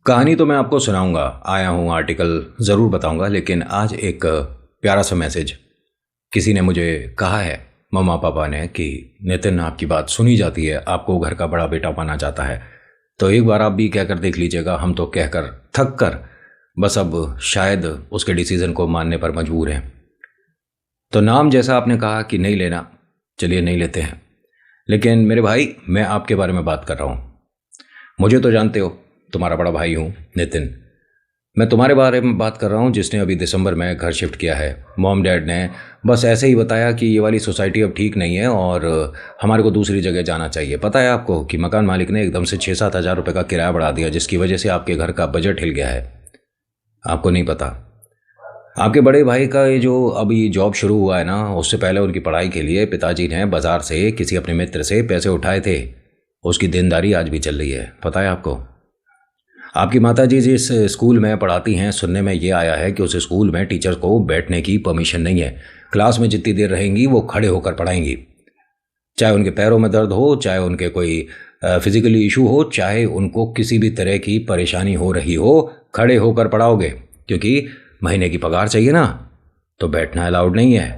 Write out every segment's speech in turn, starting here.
कहानी तो मैं आपको सुनाऊंगा, आया हूँ आर्टिकल ज़रूर बताऊंगा, लेकिन आज एक प्यारा सा मैसेज किसी ने मुझे कहा है, मम्मा पापा ने, कि नितिन आपकी बात सुनी जाती है, आपको घर का बड़ा बेटा माना जाता है, तो एक बार आप भी कहकर देख लीजिएगा। हम तो कहकर थक कर बस अब शायद उसके डिसीज़न को मानने पर मजबूर हैं। तो नाम जैसा आपने कहा कि नहीं लेना, चलिए नहीं लेते हैं। लेकिन मेरे भाई, मैं आपके बारे में बात कर रहा हूँ। मुझे तो जानते हो, तुम्हारा बड़ा भाई हूँ नितिन। मैं तुम्हारे बारे में बात कर रहा हूँ जिसने अभी दिसंबर में घर शिफ्ट किया है। मॉम डैड ने बस ऐसे ही बताया कि ये वाली सोसाइटी अब ठीक नहीं है और हमारे को दूसरी जगह जाना चाहिए। पता है आपको कि मकान मालिक ने एकदम से 6-7 हज़ार रुपये का किराया बढ़ा दिया, जिसकी वजह से आपके घर का बजट हिल गया है। आपको नहीं पता, आपके बड़े भाई का ये जो अभी जॉब शुरू हुआ है ना, उससे पहले उनकी पढ़ाई के लिए पिताजी ने बाज़ार से किसी अपने मित्र से पैसे उठाए थे। उसकी देनदारी आज भी चल रही है, पता है आपको। आपकी माताजी जिस स्कूल में पढ़ाती हैं, सुनने में ये आया है कि उस स्कूल में टीचर को बैठने की परमिशन नहीं है। क्लास में जितनी देर रहेंगी वो खड़े होकर पढ़ाएंगी, चाहे उनके पैरों में दर्द हो, चाहे उनके कोई फिजिकली इशू हो, चाहे उनको किसी भी तरह की परेशानी हो रही हो, खड़े होकर पढ़ाओगे, क्योंकि महीने की पगार चाहिए ना, तो बैठना अलाउड नहीं है।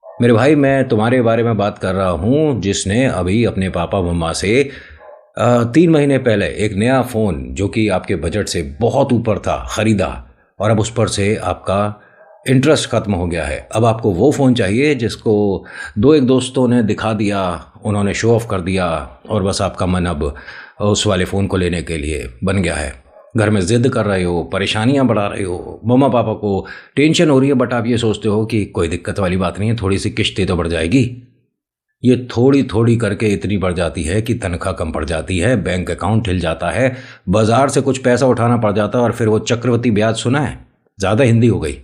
मेरे भाई, मैं तुम्हारे बारे में बात कर रहा हूँ जिसने अभी अपने पापा मम्मा से 3 महीने पहले एक नया फ़ोन, जो कि आपके बजट से बहुत ऊपर था, ख़रीदा, और अब उस पर से आपका इंटरेस्ट ख़त्म हो गया है। अब आपको वो फ़ोन चाहिए जिसको एक दोस्तों ने दिखा दिया, उन्होंने शो ऑफ़ कर दिया, और बस आपका मन अब उस वाले फ़ोन को लेने के लिए बन गया है। घर में ज़िद कर रहे हो, परेशानियां बढ़ा रहे हो, मम्मा पापा को टेंशन हो रही है, बट आप ये सोचते हो कि कोई दिक्कत वाली बात नहीं है, थोड़ी सी किश्तें तो बढ़ जाएगी। ये थोड़ी थोड़ी करके इतनी बढ़ जाती है कि तनख्वाह कम पड़ जाती है, बैंक अकाउंट हिल जाता है, बाजार से कुछ पैसा उठाना पड़ जाता है, और फिर वो चक्रवृद्धि ब्याज, सुना है? ज़्यादा हिंदी हो गई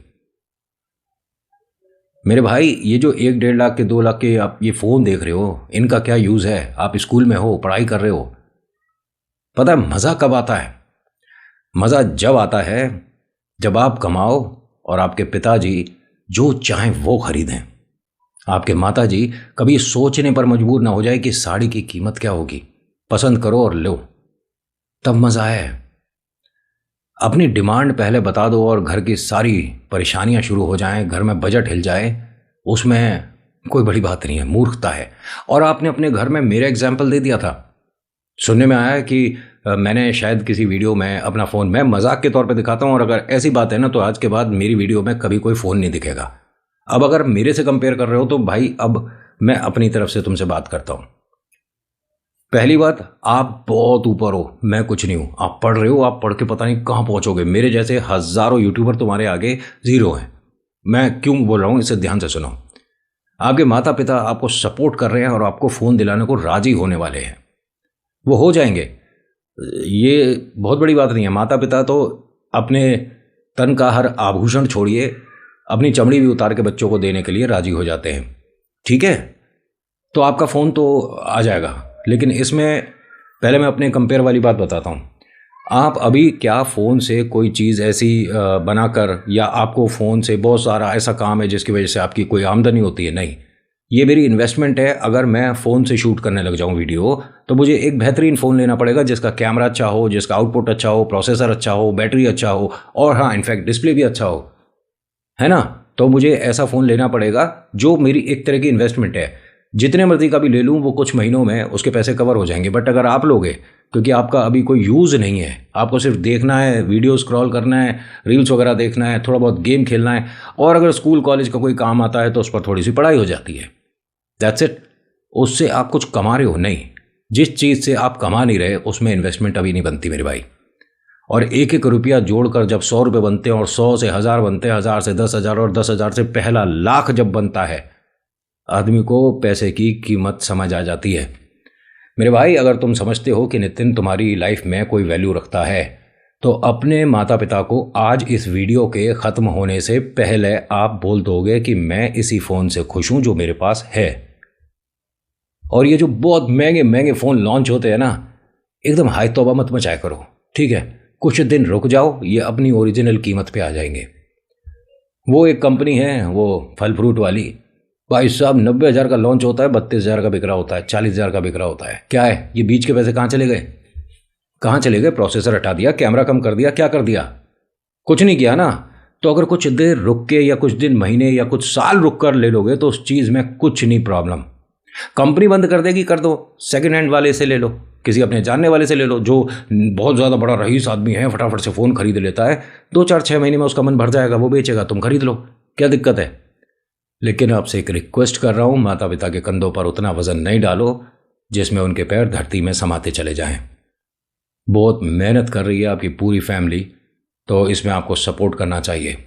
मेरे भाई। ये जो 1-1.5 लाख के 2 लाख के आप ये फ़ोन देख रहे हो, इनका क्या यूज़ है? आप स्कूल में हो, पढ़ाई कर रहे हो। पता है मज़ा कब आता है? मज़ा जब आता है जब आप कमाओ और आपके पिताजी जो चाहें वो खरीदें। आपके माताजी कभी सोचने पर मजबूर ना हो जाए कि साड़ी की कीमत क्या होगी, पसंद करो और लो, तब मज़ा है। अपनी डिमांड पहले बता दो और घर की सारी परेशानियां शुरू हो जाएं, घर में बजट हिल जाए, उसमें कोई बड़ी बात नहीं है, मूर्खता है। और आपने अपने घर में मेरा एग्जाम्पल दे दिया था। सुनने में आया है कि मैंने शायद किसी वीडियो में अपना फ़ोन, मैं मजाक के तौर पे दिखाता हूँ, और अगर ऐसी बात है ना, तो आज के बाद मेरी वीडियो में कभी कोई फ़ोन नहीं दिखेगा। अब अगर मेरे से कंपेयर कर रहे हो तो भाई, अब मैं अपनी तरफ से तुमसे बात करता हूँ। पहली बात, आप बहुत ऊपर हो, मैं कुछ नहीं हूँ। आप पढ़ रहे हो, आप पढ़ के पता नहीं कहाँ पहुँचोगे। मेरे जैसे हज़ारों यूट्यूबर तुम्हारे आगे ज़ीरो हैं। मैं क्यों बोल रहा हूँ, इसे ध्यान से सुनो। आपके माता पिता आपको सपोर्ट कर रहे हैं और आपको फ़ोन दिलाने को राज़ी होने वाले हैं, वो हो जाएंगे। ये बहुत बड़ी बात नहीं है। माता पिता तो अपने तन का हर आभूषण छोड़िए, अपनी चमड़ी भी उतार के बच्चों को देने के लिए राजी हो जाते हैं, ठीक है? तो आपका फ़ोन तो आ जाएगा, लेकिन इसमें पहले मैं अपने कंपेयर वाली बात बताता हूँ। आप अभी क्या फ़ोन से कोई चीज़ ऐसी बनाकर, या आपको फ़ोन से बहुत सारा ऐसा काम है जिसकी वजह से आपकी कोई आमदनी होती है? नहीं, ये मेरी इन्वेस्टमेंट है। अगर मैं फ़ोन से शूट करने लग जाऊं वीडियो, तो मुझे एक बेहतरीन फ़ोन लेना पड़ेगा जिसका कैमरा अच्छा हो, जिसका आउटपुट अच्छा हो, प्रोसेसर अच्छा हो, बैटरी अच्छा हो, और हाँ, इनफैक्ट डिस्प्ले भी अच्छा हो, है ना? तो मुझे ऐसा फ़ोन लेना पड़ेगा जो मेरी एक तरह की इन्वेस्टमेंट है। जितने मर्जी का भी ले लूँ, वो कुछ महीनों में उसके पैसे कवर हो जाएंगे। बट अगर आप लोगे, क्योंकि आपका अभी कोई यूज़ नहीं है, आपको सिर्फ देखना है, वीडियो स्क्रॉल करना है, रील्स वगैरह देखना है, थोड़ा बहुत गेम खेलना है, और अगर स्कूल कॉलेज का कोई काम आता है तो उस पर थोड़ी सी पढ़ाई हो जाती है, दैट्स इट। उससे आप कुछ कमा रहे हो नहीं। जिस चीज़ से आप कमा नहीं रहे उसमें इन्वेस्टमेंट अभी नहीं बनती मेरे भाई। और एक एक रुपया जोड़कर जब 100 रुपये बनते हैं, और 100 से 1000 बनते हैं, 1000 से 10,000, और 10,000 से पहला लाख जब बनता है, आदमी को पैसे की कीमत समझ आ जाती है। मेरे भाई, अगर तुम समझते हो कि नितिन तुम्हारी लाइफ में कोई वैल्यू रखता है, तो अपने माता पिता को आज इस वीडियो के ख़त्म होने से पहले आप बोल दोगे कि मैं इसी फ़ोन से खुश हूँ जो मेरे पास है। और ये जो बहुत महंगे महंगे फ़ोन लॉन्च होते हैं ना, एकदम हाई तौबा मत मचाया करो, ठीक है? कुछ दिन रुक जाओ, ये अपनी ओरिजिनल कीमत पे आ जाएंगे। वो एक कंपनी है, वो फल फ्रूट वाली, भाई साहब 90,000 का लॉन्च होता है, 32,000 का बिक रहा होता है, 40,000 का बिक रहा होता है। क्या है ये? बीच के पैसे कहाँ चले गए? कहाँ चले गए? प्रोसेसर हटा दिया, कैमरा कम कर दिया, क्या कर दिया? कुछ नहीं किया ना। तो अगर कुछ देर रुक के या कुछ दिन, महीने या कुछ साल रुक कर ले लोगे तो उस चीज़ में कुछ नहीं प्रॉब्लम। कंपनी बंद कर देगी, कर दो, सेकंड हैंड वाले से ले लो, किसी अपने जानने वाले से ले लो जो बहुत ज़्यादा बड़ा रईस आदमी है, फटाफट से फ़ोन खरीद लेता है, 2 4 6 महीने में उसका मन भर जाएगा, वो बेचेगा, तुम खरीद लो, क्या दिक्कत है? लेकिन आपसे एक रिक्वेस्ट कर रहा हूँ, माता पिता के कंधों पर उतना वजन नहीं डालो जिसमें उनके पैर धरती में समाते चले जाएं। बहुत मेहनत कर रही है आपकी पूरी फैमिली, तो इसमें आपको सपोर्ट करना चाहिए।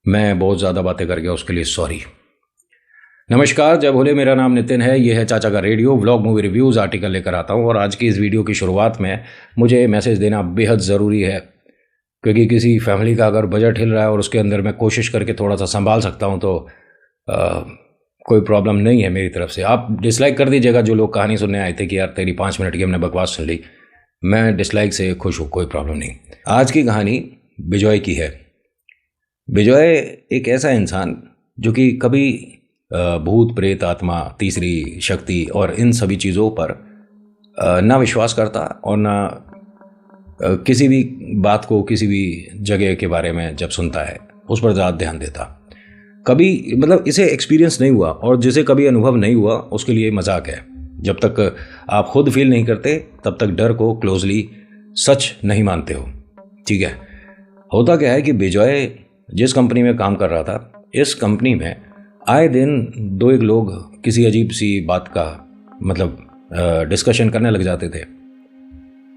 मैं बहुत ज़्यादा बातें कर गया, उसके लिए सॉरी। नमस्कार, जय भोले। मेरा नाम नितिन है, यह है चाचा का radio. Vlog, movie reviews, article लेकर आता हूँ और आज की इस वीडियो की शुरुआत में मुझे मैसेज देना बेहद ज़रूरी है, क्योंकि किसी फैमिली का अगर बजट हिल रहा है और उसके अंदर मैं कोशिश करके थोड़ा सा संभाल सकता हूँ तो कोई प्रॉब्लम नहीं है मेरी तरफ से। आप डिसलाइक कर दीजिएगा जो लोग कहानी सुनने आए थे कि यार तेरी 5 मिनट की हमने बकवास सुन ली। मैं डिसलाइक से खुश हूँ, कोई प्रॉब्लम नहीं। आज की कहानी बिजॉय की है। बिजॉय एक ऐसा इंसान जो कि कभी भूत प्रेत, आत्मा, तीसरी शक्ति और इन सभी चीज़ों पर ना विश्वास करता और ना किसी भी बात को, किसी भी जगह के बारे में जब सुनता है उस पर ज़्यादा ध्यान देता। कभी मतलब इसे एक्सपीरियंस नहीं हुआ, और जिसे कभी अनुभव नहीं हुआ उसके लिए मजाक है। जब तक आप खुद फील नहीं करते तब तक डर को क्लोजली सच नहीं मानते हो, ठीक है। होता क्या है कि बिजॉय जिस कंपनी में काम कर रहा था, इस कंपनी में आए दिन 2 एक लोग किसी अजीब सी बात का मतलब डिस्कशन करने लग जाते थे।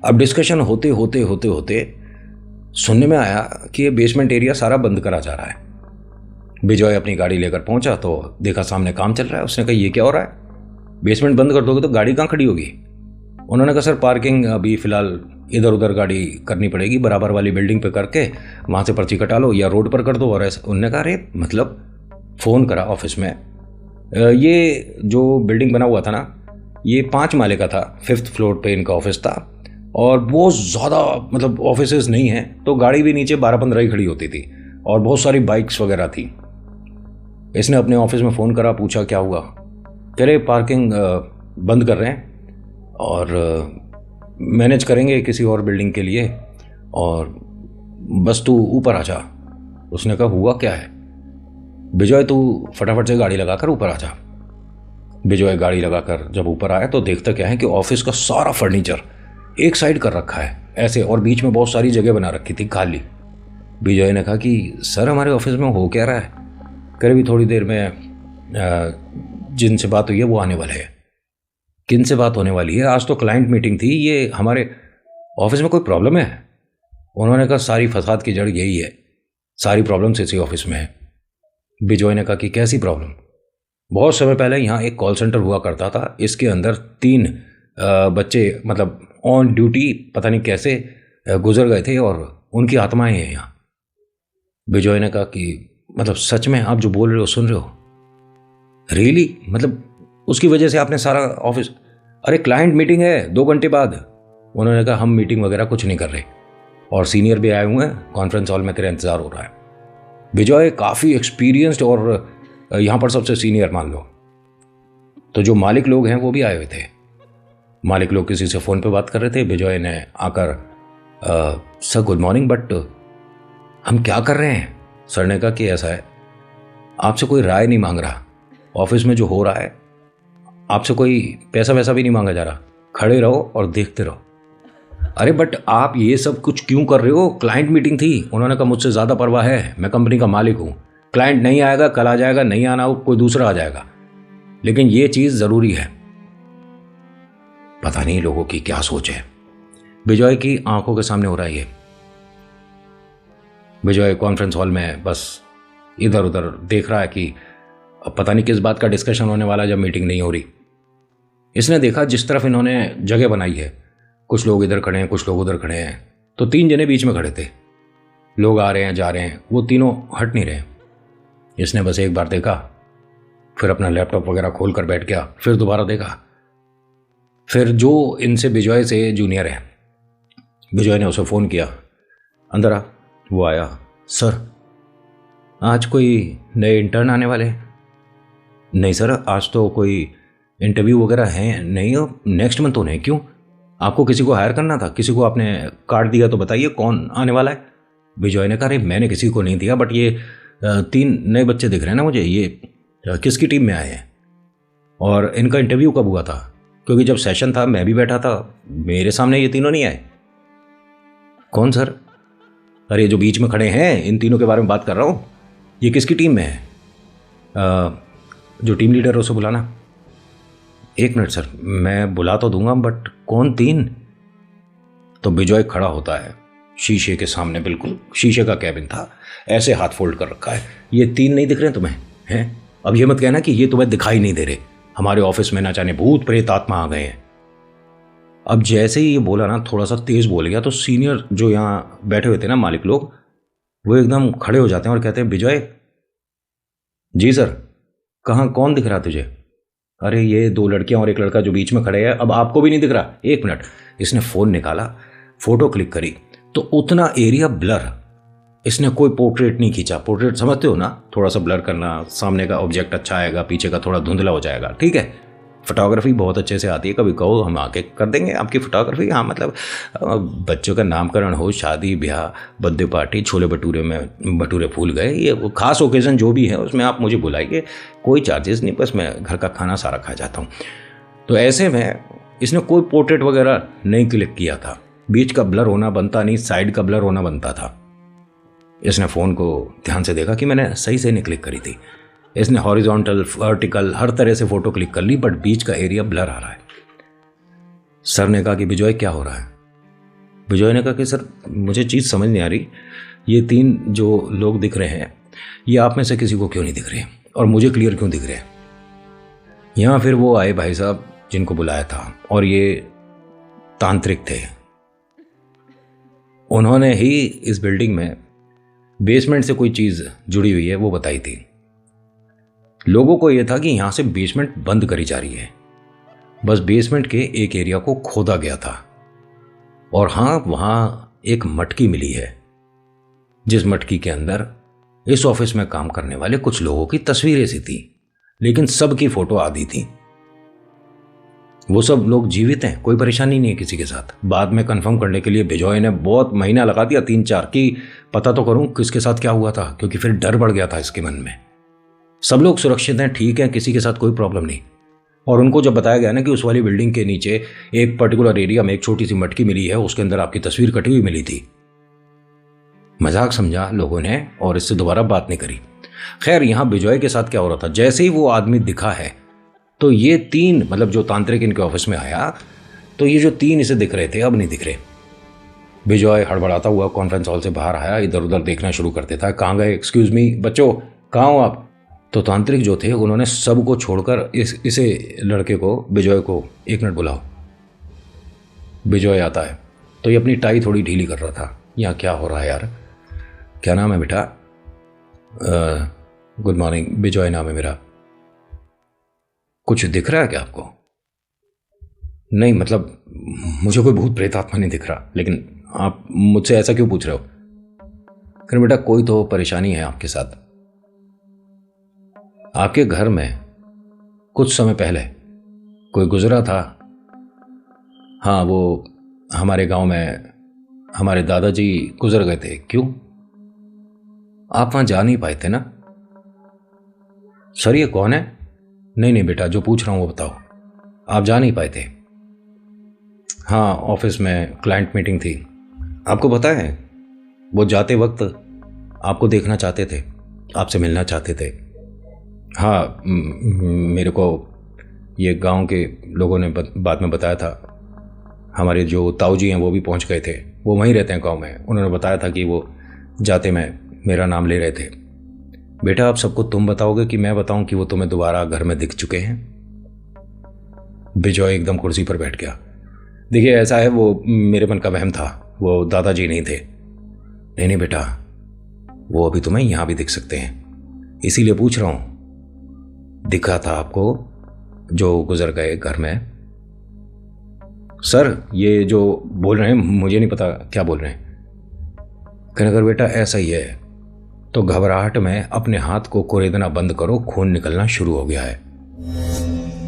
अब डिस्कशन होते होते होते होते सुनने में आया कि ये बेसमेंट एरिया सारा बंद करा जा रहा है। बिजॉय अपनी गाड़ी लेकर पहुंचा तो देखा सामने काम चल रहा है। उसने कहा ये क्या हो रहा है? बेसमेंट बंद कर दोगे तो गाड़ी कहाँ खड़ी होगी? उन्होंने कहा सर पार्किंग अभी फ़िलहाल इधर उधर गाड़ी करनी पड़ेगी, बराबर वाली बिल्डिंग पे करके वहाँ से पर्ची कटा लो या रोड पर कर दो। और ऐसा उन्होंने कहा अरे मतलब फ़ोन करा ऑफिस में। ये जो बिल्डिंग बना हुआ था ना, ये 5 माले का था, 5th फ्लोर पे इनका ऑफिस था और बहुत ज़्यादा मतलब ऑफिसेज नहीं हैं, तो गाड़ी भी नीचे 12-15 ही खड़ी होती थी और बहुत सारी बाइक्स वगैरह थी। इसने अपने ऑफिस में फ़ोन करा, पूछा क्या हुआ? कह रहे पार्किंग बंद कर रहे हैं और मैनेज करेंगे किसी और बिल्डिंग के लिए, और बस तू ऊपर आ जा। उसने कहा हुआ क्या है? बिजॉय तू फटाफट से गाड़ी लगाकर ऊपर आ जा। बिजॉय गाड़ी लगाकर जब ऊपर आया तो देखता क्या है कि ऑफिस का सारा फर्नीचर एक साइड कर रखा है ऐसे, और बीच में बहुत सारी जगह बना रखी थी खाली। बिजॉय ने कहा कि सर हमारे ऑफिस में हो क्या रहा है? करीब भी थोड़ी देर में जिनसे बात हुई है वो आने वाले हैं। किन से बात होने वाली है? आज तो क्लाइंट मीटिंग थी, ये हमारे ऑफिस में कोई प्रॉब्लम है? उन्होंने कहा सारी फसाद की जड़ यही है, सारी प्रॉब्लम्स इसी ऑफिस में है। बिजॉय ने कहा कि कैसी प्रॉब्लम? बहुत समय पहले यहाँ एक कॉल सेंटर हुआ करता था, इसके अंदर 3 बच्चे मतलब ऑन ड्यूटी पता नहीं कैसे गुजर गए थे और उनकी आत्माएं हैं यहाँ। बिजॉय ने कहा कि मतलब सच में आप जो बोल रहे हो सुन रहे हो? रियली? मतलब उसकी वजह से आपने सारा ऑफिस? अरे क्लाइंट मीटिंग है 2 घंटे बाद। उन्होंने कहा हम मीटिंग वगैरह कुछ नहीं कर रहे और सीनियर भी आए हुए हैं, कॉन्फ्रेंस हॉल में तेरा इंतजार हो रहा है। बिजॉय काफ़ी एक्सपीरियंस्ड और यहाँ पर सबसे सीनियर मान लो। तो जो मालिक लोग हैं वो भी आए हुए थे। मालिक लोग किसी से फ़ोन पे बात कर रहे थे। बिजॉय ने आकर सर गुड मॉर्निंग, बट हम क्या कर रहे हैं? सर ने कहा कि ऐसा है, आपसे कोई राय नहीं मांग रहा, ऑफिस में जो हो रहा है आपसे कोई पैसा वैसा भी नहीं मांगा जा रहा, खड़े रहो और देखते रहो। अरे बट आप ये सब कुछ क्यों कर रहे हो? क्लाइंट मीटिंग थी। उन्होंने कहा मुझसे ज़्यादा परवाह है, मैं कंपनी का मालिक हूँ, क्लाइंट नहीं आएगा कल आ जाएगा, नहीं आना हो कोई दूसरा आ जाएगा, लेकिन ये चीज़ ज़रूरी है। पता नहीं लोगों की क्या सोच है। बिजॉय की आंखों के सामने हो रहा है ये। बिजॉय कॉन्फ्रेंस हॉल में बस इधर उधर देख रहा है कि पता नहीं किस बात का डिस्कशन होने वाला जब मीटिंग नहीं हो रही। इसने देखा जिस तरफ इन्होंने जगह बनाई है, कुछ लोग इधर खड़े हैं, कुछ लोग उधर खड़े हैं, तो 3 जने बीच में खड़े थे। लोग आ रहे हैं जा रहे हैं, वो तीनों हट नहीं रहे। इसने बस एक बार देखा, फिर अपना लैपटॉप वगैरह खोल कर बैठ गया, फिर दोबारा देखा। फिर जो इनसे बिजॉय से जूनियर है, बिजॉय ने उसे फ़ोन किया, अंदर आ। वो आया। सर आज कोई नए इंटर्न आने वाले हैं? नहीं सर आज तो कोई इंटरव्यू वगैरह है नहीं, नेक्स्ट मंथ होने हैं। क्यों? आपको किसी को हायर करना था, किसी को आपने कार्ड दिया तो बताइए कौन आने वाला है। विजय ने कहा अरे मैंने किसी को नहीं दिया, बट ये 3 नए बच्चे दिख रहे हैं ना मुझे, ये किसकी टीम में आए हैं और इनका इंटरव्यू कब हुआ था? क्योंकि जब सेशन था मैं भी बैठा था, मेरे सामने ये तीनों नहीं आए। कौन सर? अरे जो बीच में खड़े हैं, इन तीनों के बारे में बात कर रहा हूँ। ये किसकी टीम में है? जो टीम लीडर है उसे बुलाना। 1 मिनट सर, मैं बुला तो दूंगा, बट कौन 3? तो विजय खड़ा होता है शीशे के सामने, बिल्कुल शीशे का कैबिन था, ऐसे हाथ फोल्ड कर रखा है। ये 3 नहीं दिख रहे तुम्हें? हैं? अब ये मत कहना कि ये तुम्हें दिखाई नहीं दे रहे, हमारे ऑफिस में ना जाने भूत प्रेत आत्मा आ गए हैं। अब जैसे ही ये बोला ना, थोड़ा सा तेज बोल गया, तो सीनियर जो यहाँ बैठे हुए थे ना मालिक लोग, वो एकदम खड़े हो जाते हैं और कहते हैं विजय। जी सर। कहाँ, कौन दिख रहा तुझे? अरे ये 2 लड़कियां और 1 लड़का जो बीच में खड़े हैं, अब आपको भी नहीं दिख रहा? 1 मिनट। इसने फ़ोन निकाला, फ़ोटो क्लिक करी तो उतना एरिया ब्लर। इसने कोई पोर्ट्रेट नहीं खींचा। पोर्ट्रेट समझते हो ना, थोड़ा सा ब्लर करना, सामने का ऑब्जेक्ट अच्छा आएगा, पीछे का थोड़ा धुंधला हो जाएगा, ठीक है। फोटोग्राफी बहुत अच्छे से आती है, कभी कहो हम आके कर देंगे आपकी फोटोग्राफी। हाँ मतलब बच्चों का नामकरण हो, शादी ब्याह, बर्थडे पार्टी, छोले भटूरे में भटूरे फूल गए, ये खास ओकेज़न जो भी है उसमें आप मुझे बुलाइए, कोई चार्जेस नहीं, बस मैं घर का खाना सारा खा जाता हूँ। तो ऐसे में इसने कोई पोर्ट्रेट वगैरह नहीं क्लिक किया था। बीच का ब्लर होना बनता नहीं, साइड का ब्लर होना बनता था। इसने फ़ोन को ध्यान से देखा कि मैंने सही से नहीं क्लिक करी थी। इसने हॉरिजॉन्टल, वर्टिकल, हर तरह से फ़ोटो क्लिक कर ली, बट बीच का एरिया ब्लर आ रहा है। सर ने कहा कि विजय क्या हो रहा है? विजय ने कहा कि सर मुझे चीज़ समझ नहीं आ रही, ये 3 जो लोग दिख रहे हैं, ये आप में से किसी को क्यों नहीं दिख रहे और मुझे क्लियर क्यों दिख रहे हैं? यहाँ फिर वो आए भाई साहब जिनको बुलाया था, और ये तांत्रिक थे। उन्होंने ही इस बिल्डिंग में बेसमेंट से कोई चीज़ जुड़ी हुई है वो बताई थी। लोगों को यह था कि यहां से बेसमेंट बंद करी जा रही है, बस बेसमेंट के एक एरिया को खोदा गया था। और हां, वहां एक मटकी मिली है, जिस मटकी के अंदर इस ऑफिस में काम करने वाले कुछ लोगों की तस्वीरें सी थी, लेकिन सबकी फोटो आधी थी। वो सब लोग जीवित हैं, कोई परेशानी नहीं है किसी के साथ। बाद में कंफर्म करने के लिए विजय ने बहुत महीना लगा दिया, 3-4, कि पता तो करूं किसके साथ क्या हुआ था, क्योंकि फिर डर बढ़ गया था इसके मन में। सब लोग सुरक्षित हैं, ठीक है, किसी के साथ कोई प्रॉब्लम नहीं। और उनको जब बताया गया ना कि उस वाली बिल्डिंग के नीचे एक पर्टिकुलर एरिया में एक छोटी सी मटकी मिली है, उसके अंदर आपकी तस्वीर कटी हुई मिली थी, मजाक समझा लोगों ने और इससे दोबारा बात नहीं करी। खैर, यहां विजय के साथ क्या हो रहा था, जैसे ही वो आदमी दिखा है तो ये 3, मतलब जो तांत्रिक इनके ऑफिस में आया, तो ये जो 3 इसे दिख रहे थे अब नहीं दिख रहे। विजय हड़बड़ाता हुआ कॉन्फ्रेंस हॉल से बाहर आया, इधर उधर देखना शुरू कर देता है। कहाँ गए? एक्सक्यूज मी बच्चों, कहाँ हो आप? तो तांत्रिक जो थे उन्होंने सबको छोड़कर इसे लड़के को, विजय को, 1 मिनट बुलाओ। विजय आता है तो ये अपनी टाई थोड़ी ढीली कर रहा था। यहाँ क्या हो रहा है यार? क्या नाम है बेटा? गुड मॉर्निंग, विजय नाम है मेरा। कुछ दिख रहा है क्या आपको? नहीं, मतलब मुझे कोई भूत प्रेत आत्मा नहीं दिख रहा, लेकिन आप मुझसे ऐसा क्यों पूछ रहे हो? फिर बेटा कोई तो परेशानी है आपके साथ। आपके घर में कुछ समय पहले कोई गुजरा था। हाँ, वो हमारे गांव में हमारे दादाजी गुजर गए थे। क्यों? आप वहां जा नहीं पाए थे ना? सर ये कौन है? नहीं नहीं बेटा, जो पूछ रहा हूं वो बताओ। आप जा नहीं पाए थे? हाँ, ऑफिस में क्लाइंट मीटिंग थी। आपको पता है वो जाते वक्त आपको देखना चाहते थे, आपसे मिलना चाहते थे। हाँ, मेरे को ये गांव के लोगों ने बाद में बताया था। हमारे जो ताऊ जी हैं वो भी पहुंच गए थे, वो वहीं रहते हैं गांव में। उन्होंने बताया था कि वो जाते में मेरा नाम ले रहे थे। बेटा आप सबको तुम बताओगे कि मैं बताऊं कि वो तुम्हें दोबारा घर में दिख चुके हैं? विजय एकदम कुर्सी पर बैठ गया। देखिए ऐसा है, वो मेरे मन का वहम था, वो दादाजी नहीं थे। नहीं नहीं बेटा, वो अभी तुम्हें यहां भी दिख सकते हैं, इसीलिए पूछ रहा हूं। दिखा था आपको जो गुजर गए घर में? सर ये जो बोल रहे हैं मुझे नहीं पता क्या बोल रहे हैं। अगर बेटा ऐसा ही है तो घबराहट में अपने हाथ को कुरेदना बंद करो, खून निकलना शुरू हो गया है।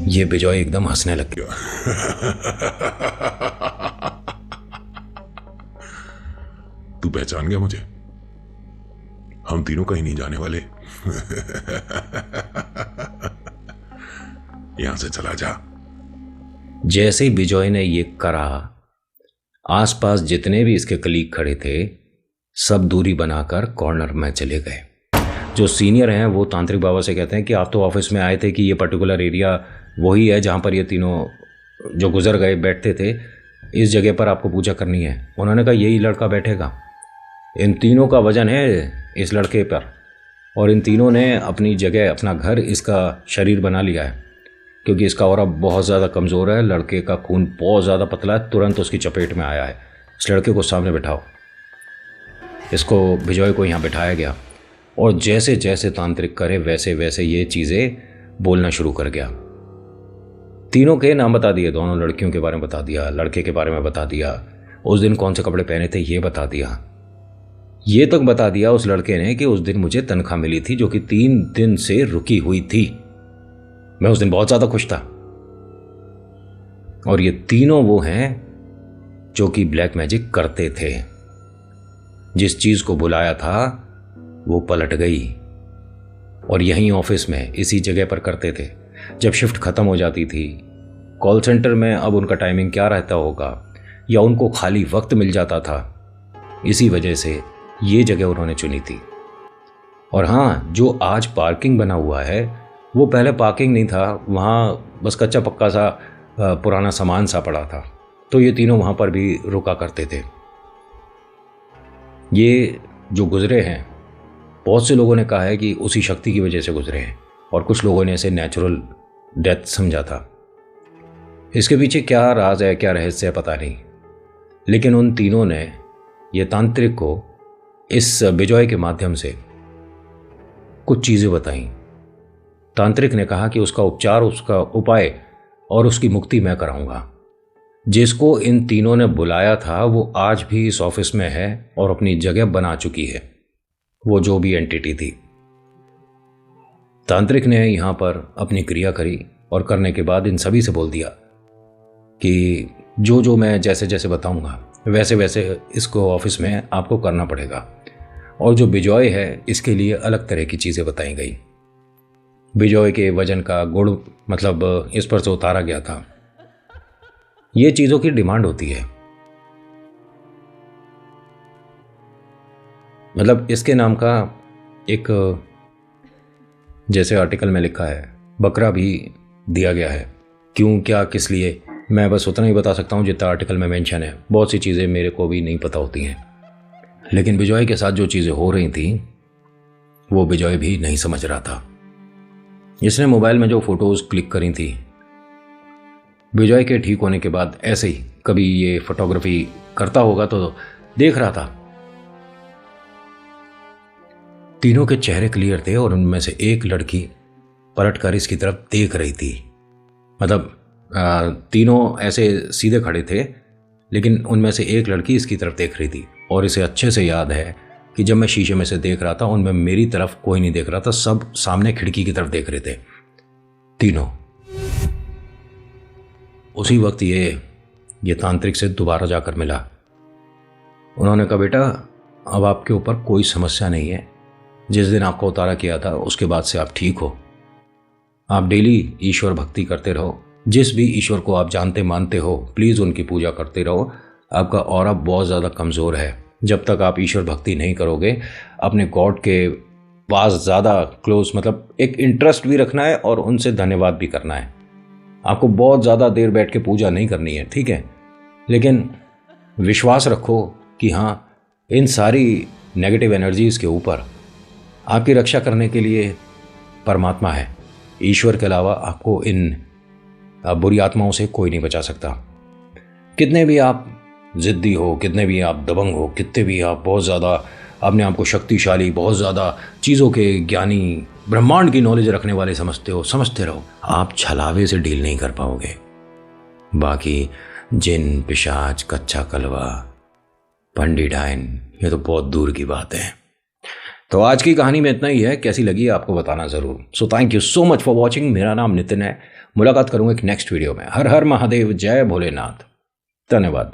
ये विजय एकदम हंसने लग गया। तू पहचान गया मुझे? हम तीनों कहीं नहीं जाने वाले। यहां से चला जा। जैसे ही बिजॉय ने ये करा, आसपास जितने भी इसके कलीग खड़े थे सब दूरी बनाकर कॉर्नर में चले गए। जो सीनियर हैं वो तांत्रिक बाबा से कहते हैं कि आप तो ऑफिस में आए थे कि ये पर्टिकुलर एरिया वही है जहाँ पर ये तीनों जो गुजर गए बैठते थे, इस जगह पर आपको पूजा करनी है। उन्होंने कहा यही लड़का बैठेगा, इन तीनों का वजन है इस लड़के पर, और इन तीनों ने अपनी जगह अपना घर इसका शरीर बना लिया है, क्योंकि इसका ऑरा बहुत ज़्यादा कमज़ोर है, लड़के का खून बहुत ज़्यादा पतला है, तुरंत उसकी चपेट में आया है। इस लड़के को सामने बिठाओ। इसको बिजॉय को यहाँ बिठाया गया और जैसे जैसे तांत्रिक करे वैसे वैसे ये चीज़ें बोलना शुरू कर गया। तीनों के नाम बता दिए, दोनों लड़कियों के बारे में बता दिया, लड़के के बारे में बता दिया, उस दिन कौन से कपड़े पहने थे ये बता दिया। ये तक बता दिया उस लड़के ने कि उस दिन मुझे तनख्वाह मिली थी जो कि 3 दिन से रुकी हुई थी, मैं उस दिन बहुत ज़्यादा खुश था। और ये तीनों वो हैं जो कि ब्लैक मैजिक करते थे। जिस चीज़ को बुलाया था वो पलट गई और यहीं ऑफिस में इसी जगह पर करते थे। जब शिफ्ट ख़त्म हो जाती थी कॉल सेंटर में, अब उनका टाइमिंग क्या रहता होगा, या उनको खाली वक्त मिल जाता था, इसी वजह से ये जगह उन्होंने चुनी थी। और हाँ, जो आज पार्किंग बना हुआ है वो पहले पार्किंग नहीं था, वहाँ बस कच्चा पक्का सा पुराना सामान सा पड़ा था, तो ये तीनों वहाँ पर भी रुका करते थे। ये जो गुजरे हैं, बहुत से लोगों ने कहा है कि उसी शक्ति की वजह से गुजरे हैं, और कुछ लोगों ने इसे नेचुरल डेथ समझा था। इसके पीछे क्या राज है, क्या रहस्य है, पता नहीं, लेकिन उन तीनों ने ये तांत्रिक को इस बिजॉय के माध्यम से कुछ चीज़ें बताई। तांत्रिक ने कहा कि उसका उपचार, उसका उपाय और उसकी मुक्ति मैं कराऊंगा। जिसको इन तीनों ने बुलाया था वो आज भी इस ऑफिस में है और अपनी जगह बना चुकी है, वो जो भी एंटिटी थी। तांत्रिक ने यहाँ पर अपनी क्रिया करी और करने के बाद इन सभी से बोल दिया कि जो जो मैं जैसे जैसे बताऊंगा वैसे वैसे इसको ऑफिस में आपको करना पड़ेगा। और जो बिजॉय है इसके लिए अलग तरह की चीज़ें बताई गई। बिजॉय के वजन का गुण मतलब इस पर से उतारा गया था। ये चीज़ों की डिमांड होती है, मतलब इसके नाम का एक, जैसे आर्टिकल में लिखा है, बकरा भी दिया गया है। क्यों, क्या, किस लिए, मैं बस उतना ही बता सकता हूँ जितना आर्टिकल में मेंशन है। बहुत सी चीज़ें मेरे को भी नहीं पता होती हैं, लेकिन बिजॉय के साथ जो चीज़ें हो रही थी वो बिजॉय भी नहीं समझ रहा था। इसने मोबाइल में जो फोटोज़ क्लिक करी थी बिजॉय के ठीक होने के बाद, ऐसे ही कभी ये फोटोग्राफी करता होगा तो देख रहा था। तीनों के चेहरे क्लियर थे और उनमें से एक लड़की पलटकर इसकी तरफ देख रही थी। मतलब तीनों ऐसे सीधे खड़े थे, लेकिन उनमें से एक लड़की इसकी तरफ देख रही थी। और इसे अच्छे से याद है कि जब मैं शीशे में से देख रहा था उनमें मेरी तरफ कोई नहीं देख रहा था, सब सामने खिड़की की तरफ देख रहे थे तीनों। उसी वक्त ये तांत्रिक से दोबारा जाकर मिला। उन्होंने कहा, बेटा अब आपके ऊपर कोई समस्या नहीं है, जिस दिन आपको उतारा किया था उसके बाद से आप ठीक हो। आप डेली ईश्वर भक्ति करते रहो, जिस भी ईश्वर को आप जानते मानते हो प्लीज़ उनकी पूजा करते रहो। आपका ऑरा बहुत ज़्यादा कमज़ोर है, जब तक आप ईश्वर भक्ति नहीं करोगे, अपने गॉड के पास ज़्यादा क्लोज, मतलब एक इंटरेस्ट भी रखना है और उनसे धन्यवाद भी करना है। आपको बहुत ज़्यादा देर बैठ के पूजा नहीं करनी है, ठीक है, लेकिन विश्वास रखो कि हाँ, इन सारी नेगेटिव एनर्जीज़ के ऊपर आपकी रक्षा करने के लिए परमात्मा है। ईश्वर के अलावा आपको इन बुरी आत्माओं से कोई नहीं बचा सकता। कितने भी आप ज़िद्दी हो, कितने भी आप दबंग हो, कितने भी आप बहुत ज़्यादा अपने आप को शक्तिशाली, बहुत ज़्यादा चीज़ों के ज्ञानी, ब्रह्मांड की नॉलेज रखने वाले समझते हो, समझते रहो, आप छलावे से डील नहीं कर पाओगे। बाकी जिन, पिशाच, कच्चा कलवा, पंडी डायन, ये तो बहुत दूर की बात है। तो आज की कहानी में इतना ही है। कैसी लगी आपको बताना ज़रूर। So thank you so much for watching. मेरा नाम नितिन है। मुलाकात करूँगा एक नेक्स्ट वीडियो में। हर हर महादेव, जय भोलेनाथ। धन्यवाद।